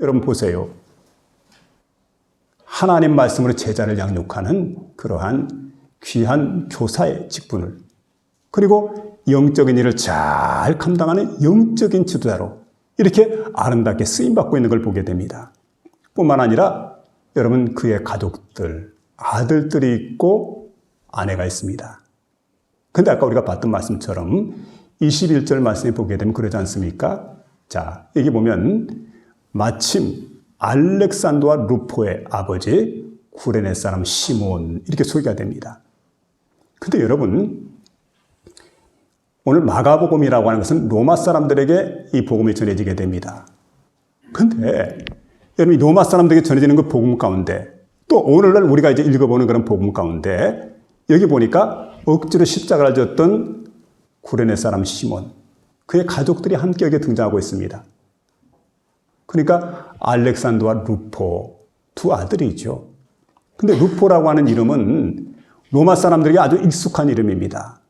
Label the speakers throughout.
Speaker 1: 여러분 보세요. 하나님 말씀으로 제자를 양육하는 그러한 귀한 교사의 직분을, 그리고 영적인 일을 잘 감당하는 영적인 지도자로 이렇게 아름답게 쓰임받고 있는 걸 보게 됩니다. 뿐만 아니라 여러분 그의 가족들, 아들들이 있고 아내가 있습니다. 근데 아까 우리가 봤던 말씀처럼 21절 말씀에 보게 되면 그러지 않습니까? 자, 여기 보면 마침 알렉산더와 루포의 아버지 구레네 사람 시몬 이렇게 소개가 됩니다. 근데 여러분 오늘 마가복음이라고 하는 것은 로마 사람들에게 이 복음이 전해지게 됩니다. 근데 여러분 이 로마 사람들에게 전해지는 그 복음 가운데 또 오늘날 우리가 이제 읽어보는 그런 복음 가운데 여기 보니까 억지로 십자가를 졌던 구레네 사람 시몬, 그의 가족들이 함께 여기 등장하고 있습니다. 그러니까 알렉산더와 루포 두 아들이죠. 근데 루포라고 하는 이름은 로마 사람들에게 아주 익숙한 이름입니다.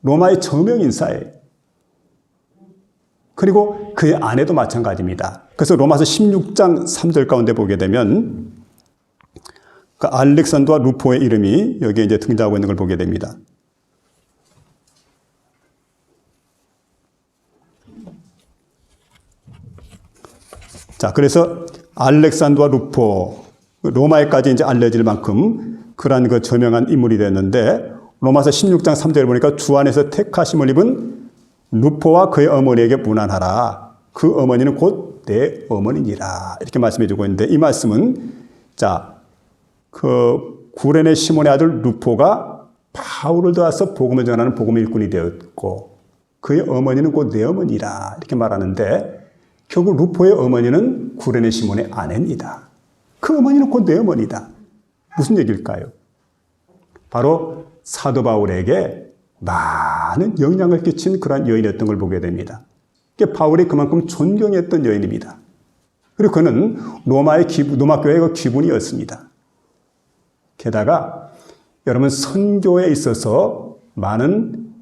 Speaker 1: 로마의 저명 인사예요. 그리고 그의 아내도 마찬가지입니다. 그래서 로마서 16장 3절 가운데 보게 되면 그 알렉산더와 루포의 이름이 여기에 이제 등장하고 있는 걸 보게 됩니다. 자, 그래서 알렉산더와 루포, 로마에까지 이제 알려질 만큼 그러한 그 저명한 인물이 됐는데 로마서 16장 3절을 보니까 주 안에서 택하심을 입은 루포와 그의 어머니에게 문안하라. 그 어머니는 곧 내 어머니니라. 이렇게 말씀해 주고 있는데 이 말씀은 자, 그 구레네 시몬의 아들 루포가 바울을 도와서 복음을 전하는 복음 일꾼이 되었고 그의 어머니는 곧 내 어머니라. 이렇게 말하는데 결국 루포의 어머니는 구레네 시몬의 아내입니다. 그 어머니는 곧 내 어머니다. 무슨 얘기일까요? 바로 사도 바울에게 많은 영향을 끼친 그런 여인이었던 걸 보게 됩니다. 바울이 그만큼 존경했던 여인입니다. 그리고 그는 로마 교회의 기분이었습니다. 게다가 여러분 선교에 있어서 많은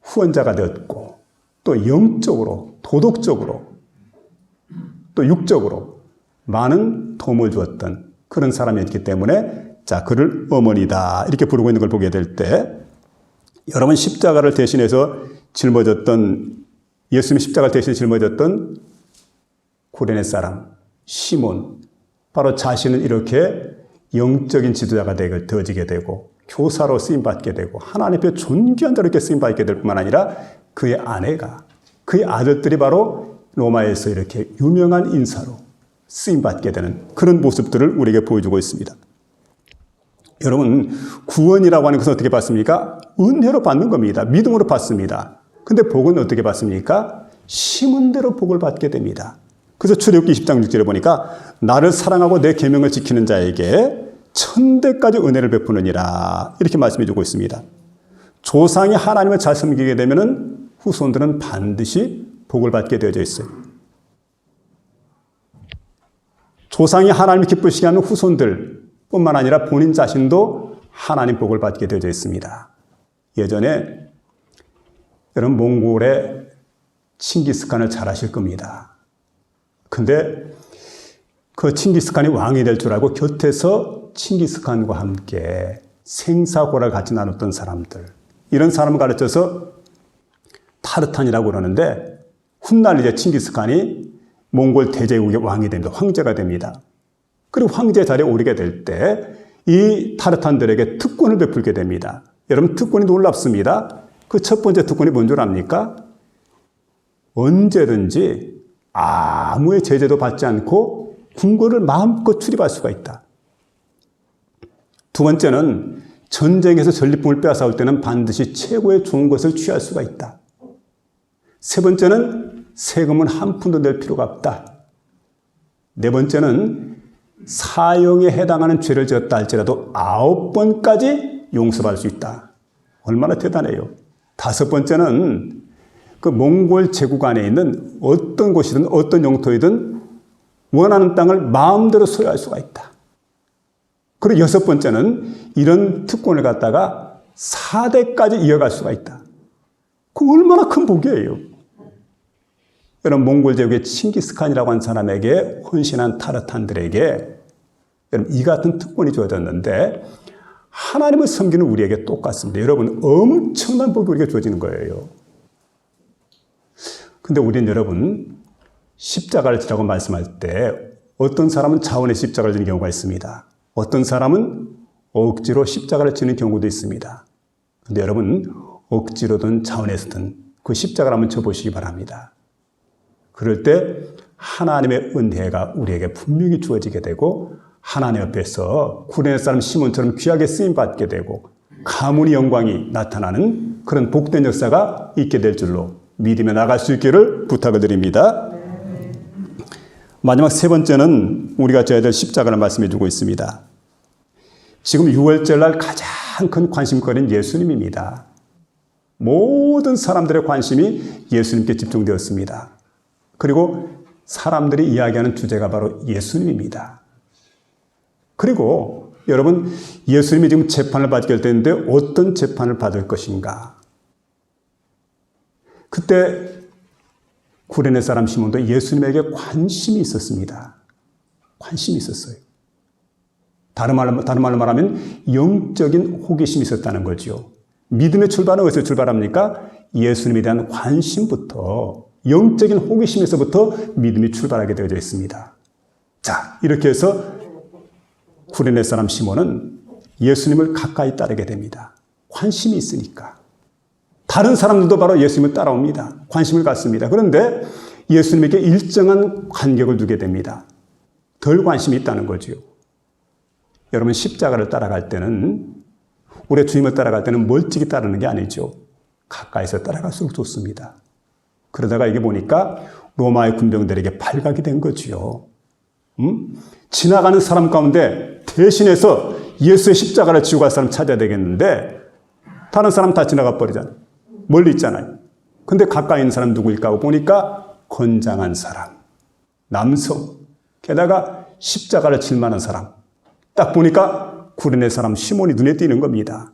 Speaker 1: 후원자가 되었고 또 영적으로, 도덕적으로, 또 육적으로 많은 도움을 주었던 그런 사람이었기 때문에 자, 그를 어머니다 이렇게 부르고 있는 걸 보게 될 때 여러분 십자가를 대신해서 짊어졌던 예수님이 십자가를 대신해 짊어졌던 구레네 사람 시몬, 바로 자신은 이렇게 영적인 지도자가 되어지게 되고 교사로 쓰임받게 되고 하나님 앞에 존귀한 자로 이렇게 쓰임받게 될 뿐만 아니라 그의 아내가, 그의 아들들이 바로 로마에서 이렇게 유명한 인사로 쓰임받게 되는 그런 모습들을 우리에게 보여주고 있습니다. 여러분 구원이라고 하는 것은 어떻게 받습니까? 은혜로 받는 겁니다. 믿음으로 받습니다. 근데 복은 어떻게 받습니까? 심은 대로 복을 받게 됩니다. 그래서 출애굽기 20장 6절에 보니까 나를 사랑하고 내 계명을 지키는 자에게 천대까지 은혜를 베푸느니라 이렇게 말씀해 주고 있습니다. 조상이 하나님을 잘 섬기게 되면 후손들은 반드시 복을 받게 되어져 있어요. 조상이 하나님을 기쁘시게 하는 후손들 뿐만 아니라 본인 자신도 하나님 복을 받게 되어져 있습니다. 예전에 여러분 몽골의 칭기스칸을 잘 아실 겁니다. 근데 그 칭기스칸이 왕이 될 줄 알고 곁에서 칭기스칸과 함께 생사고를 같이 나눴던 사람들, 이런 사람을 가르쳐서 타르탄이라고 그러는데 훗날 이제 칭기스칸이 몽골 대제국의 왕이 됩니다. 황제가 됩니다. 그리고 황제 자리에 오르게 될 때 이 타르탄들에게 특권을 베풀게 됩니다. 여러분 특권이 놀랍습니다. 그 첫 번째 특권이 뭔 줄 압니까? 언제든지 아무의 제재도 받지 않고 궁궐을 마음껏 출입할 수가 있다. 두 번째는 전쟁에서 전리품을 빼앗아올 때는 반드시 최고의 좋은 것을 취할 수가 있다. 세 번째는 세금은 한 푼도 낼 필요가 없다. 네 번째는 사형에 해당하는 죄를 지었다 할지라도 9번까지 용서받을 수 있다. 얼마나 대단해요. 다섯 번째는 그 몽골 제국 안에 있는 어떤 곳이든 어떤 영토이든 원하는 땅을 마음대로 소유할 수가 있다. 그리고 여섯 번째는 이런 특권을 갖다가 4대까지 이어갈 수가 있다. 그 얼마나 큰 복이에요. 여러분 몽골 제국의 칭기스칸이라고 하는 사람에게 헌신한 타르탄들에게 여러분 이 같은 특권이 주어졌는데 하나님을 섬기는 우리에게 똑같습니다. 여러분 엄청난 복이 우리에게 주어지는 거예요. 근데 우리는 여러분 십자가를 지라고 말씀할 때 어떤 사람은 자원의 십자가를 지는 경우가 있습니다. 어떤 사람은 억지로 십자가를 지는 경우도 있습니다. 근데 여러분 억지로든 자원에서든 그 십자가를 한번 쳐보시기 바랍니다. 그럴 때 하나님의 은혜가 우리에게 분명히 주어지게 되고 하나님 앞에서 구레네 사람 시몬처럼 귀하게 쓰임받게 되고 가문의 영광이 나타나는 그런 복된 역사가 있게 될 줄로 믿으며 나갈 수 있기를 부탁을 드립니다. 마지막 세 번째는 우리가 져야 될 십자가를 말씀해 주고 있습니다. 지금 6월절날 가장 큰 관심거리는 예수님입니다. 모든 사람들의 관심이 예수님께 집중되었습니다. 그리고 사람들이 이야기하는 주제가 바로 예수님입니다. 그리고 여러분 예수님이 지금 재판을 받게 되는데 어떤 재판을 받을 것인가? 그때 구레네 사람 시몬도 예수님에게 관심이 있었습니다. 관심이 있었어요. 다른 말로 말하면 영적인 호기심이 있었다는 거죠. 믿음의 출발은 어디서 출발합니까? 예수님에 대한 관심부터 영적인 호기심에서부터 믿음이 출발하게 되어져 있습니다. 자, 이렇게 해서 구레네 사람 시몬은 예수님을 가까이 따르게 됩니다. 관심이 있으니까. 다른 사람들도 바로 예수님을 따라옵니다. 관심을 갖습니다. 그런데 예수님에게 일정한 간격을 두게 됩니다. 덜 관심이 있다는 거죠. 여러분 십자가를 따라갈 때는 우리 주님을 따라갈 때는 멀찍이 따르는 게 아니죠. 가까이서 따라갈수록 좋습니다. 그러다가 이게 보니까 로마의 군병들에게 발각이 된 거지요. 지나가는 사람 가운데 대신해서 예수의 십자가를 지고 갈 사람 찾아야 되겠는데 다른 사람 다 지나가 버리잖아요. 멀리 있잖아요. 근데 가까이 있는 사람 누구일까 하고 보니까 건장한 사람, 남성, 게다가 십자가를 질 만한 사람. 딱 보니까 구레네 사람 시몬이 눈에 띄는 겁니다.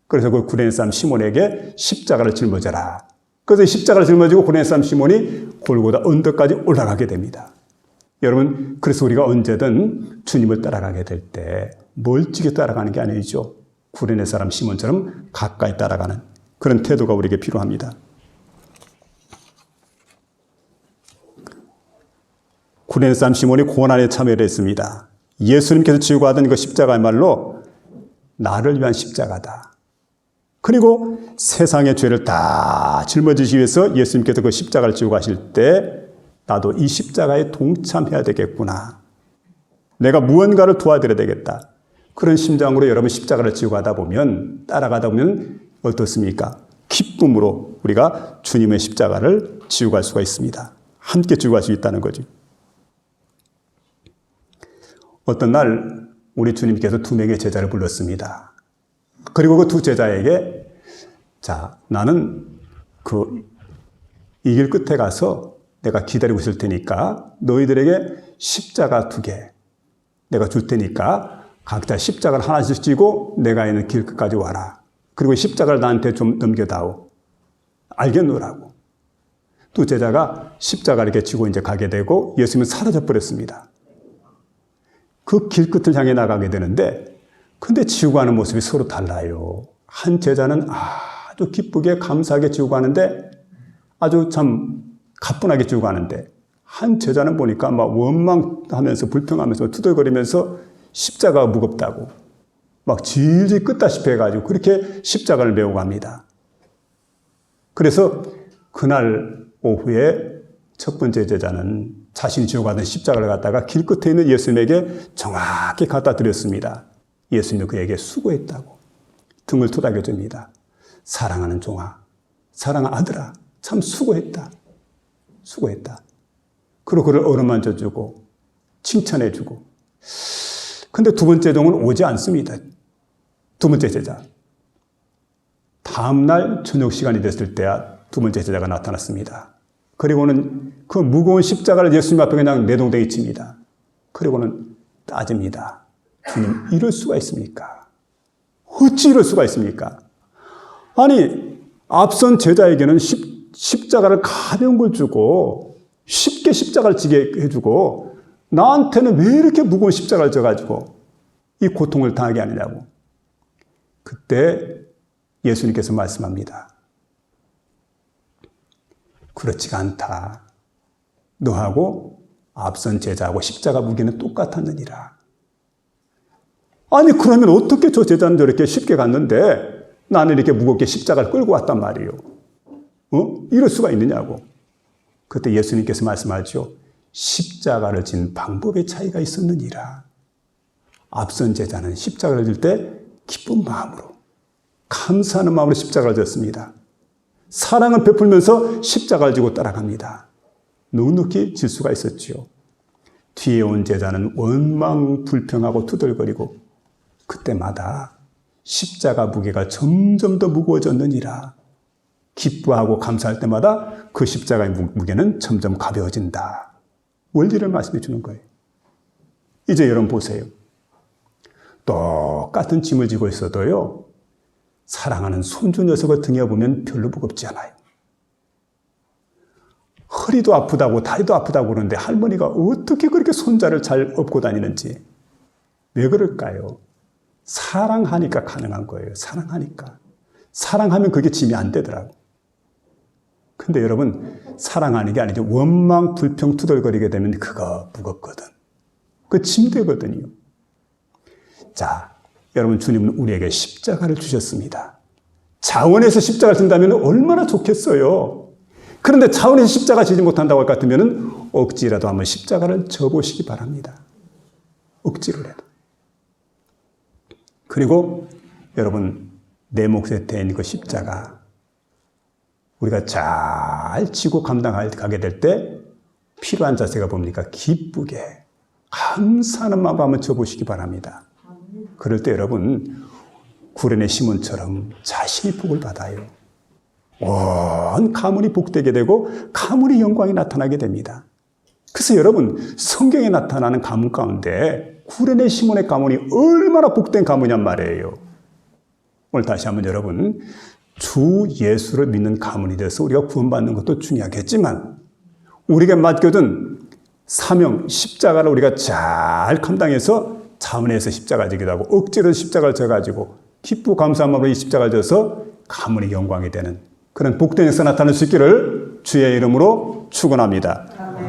Speaker 1: 그래서 그 구레네 사람 시몬에게 십자가를 짊어져라. 그래서 십자가를 짊어지고 구레네 사람 시몬이 골고다 언덕까지 올라가게 됩니다. 여러분, 그래서 우리가 언제든 주님을 따라가게 될 때 멀찍이 따라가는 게 아니죠. 구레네 사람 시몬처럼 가까이 따라가는 그런 태도가 우리에게 필요합니다. 구레네 사람 시몬이 고난에 참여를 했습니다. 예수님께서 지고 가던 그 십자가야말로 나를 위한 십자가다. 그리고 세상의 죄를 다 짊어지기 위해서 예수님께서 그 십자가를 지고 가실 때 나도 이 십자가에 동참해야 되겠구나. 내가 무언가를 도와드려야 되겠다. 그런 심정으로 여러분 십자가를 지고 가다 보면 따라가다 보면 어떻습니까? 기쁨으로 우리가 주님의 십자가를 지고 갈 수가 있습니다. 함께 지고 갈 수 있다는 거죠. 어떤 날 우리 주님께서 2명의 제자를 불렀습니다. 그리고 그 2 제자에게 자, 나는 이 길 끝에 가서 내가 기다리고 있을 테니까 너희들에게 십자가 2개 내가 줄 테니까 각자 십자가를 하나씩 쥐고 내가 있는 길 끝까지 와라. 그리고 십자가를 나한테 좀 넘겨다오. 알겠노라고. 2 제자가 십자가를 이렇게 쥐고 이제 가게 되고 예수님은 사라져 버렸습니다. 그 길 끝을 향해 나가게 되는데 근데 지고 가는 모습이 서로 달라요. 한 제자는 아주 기쁘게 감사하게 지고 가는데 아주 참 가뿐하게 지고 가는데 한 제자는 보니까 막 원망하면서 불평하면서 투덜거리면서 십자가가 무겁다고 막 질질 끄다시피 해가지고 그렇게 십자가를 메고 갑니다. 그래서 그날 오후에 첫 번째 제자는 자신이 지고 가던 십자가를 갖다가 길 끝에 있는 예수님에게 정확히 갖다 드렸습니다. 예수님은 그에게 수고했다고 등을 토닥여줍니다. 사랑하는 종아, 사랑하는 아들아, 참 수고했다. 수고했다. 그리고 그를 어루만져주고 칭찬해주고. 근데 2번째 종은 오지 않습니다. 2번째 제자. 다음날 저녁 시간이 됐을 때야 2번째 제자가 나타났습니다. 그리고는 그 무거운 십자가를 예수님 앞에 그냥 내동댕이 칩니다. 그리고는 따집니다. 주님, 이럴 수가 있습니까? 어찌 이럴 수가 있습니까? 아니, 앞선 제자에게는 십자가를 가벼운 걸 주고 쉽게 십자가를 지게 해주고 나한테는 왜 이렇게 무거운 십자가를 져가지고 이 고통을 당하게 하느냐고. 그때 예수님께서 말씀합니다. 그렇지가 않다. 너하고 앞선 제자하고 십자가 무게는 똑같았느니라. 아니 그러면 어떻게 저 제자는 저렇게 쉽게 갔는데 나는 이렇게 무겁게 십자가를 끌고 왔단 말이에요. 이럴 수가 있느냐고. 그때 예수님께서 말씀하죠. 십자가를 진 방법의 차이가 있었느니라. 앞선 제자는 십자가를 질 때 기쁜 마음으로 감사하는 마음으로 십자가를 졌습니다. 사랑을 베풀면서 십자가를 지고 따라갑니다. 넉넉히 질 수가 있었지요. 뒤에 온 제자는 원망 불평하고 투덜거리고 그때마다 십자가 무게가 점점 더 무거워졌느니라. 기뻐하고 감사할 때마다 그 십자가의 무게는 점점 가벼워진다. 원리를 말씀해 주는 거예요. 이제 여러분 보세요. 똑같은 짐을 지고 있어도요. 사랑하는 손주 녀석을 등에 업으면 별로 무겁지 않아요. 허리도 아프다고 다리도 아프다고 그러는데 할머니가 어떻게 그렇게 손자를 잘 업고 다니는지. 왜 그럴까요? 사랑하니까 가능한 거예요. 사랑하니까. 사랑하면 그게 짐이 안 되더라고. 근데 여러분 사랑하는 게 아니죠. 원망 불평 투덜거리게 되면 그거 무겁거든. 그 짐 되거든요. 자, 여러분 주님은 우리에게 십자가를 주셨습니다. 자원에서 십자가를 진다면 얼마나 좋겠어요. 그런데 자원에서 십자가 지지 못한다고 할 것 같으면 억지라도 한번 십자가를 져보시기 바랍니다. 억지로 해도. 그리고 여러분 내 몫에 대인 그 십자가 우리가 잘 지고 감당하게 될 때 필요한 자세가 뭡니까? 기쁘게 감사하는 마음으로 한번 져보시기 바랍니다. 그럴 때 여러분 구레네 시몬처럼 자신이 복을 받아요. 온 가문이 복되게 되고 가문의 영광이 나타나게 됩니다. 그래서 여러분 성경에 나타나는 가문 가운데 구레네 시몬의 가문이 얼마나 복된 가문이란 말이에요. 오늘 다시 한번 여러분 주 예수를 믿는 가문이 돼서 우리가 구원받는 것도 중요하겠지만 우리가 맡겨둔 사명 십자가를 우리가 잘 감당해서 자원에서 십자가 지기도 하고 억지로 십자가를 져가지고 기쁘고 감사한 마음으로 이 십자가를 져서 가문의 영광이 되는 그런 복된 역사 나타날 수 있기를 주의 이름으로 축원합니다.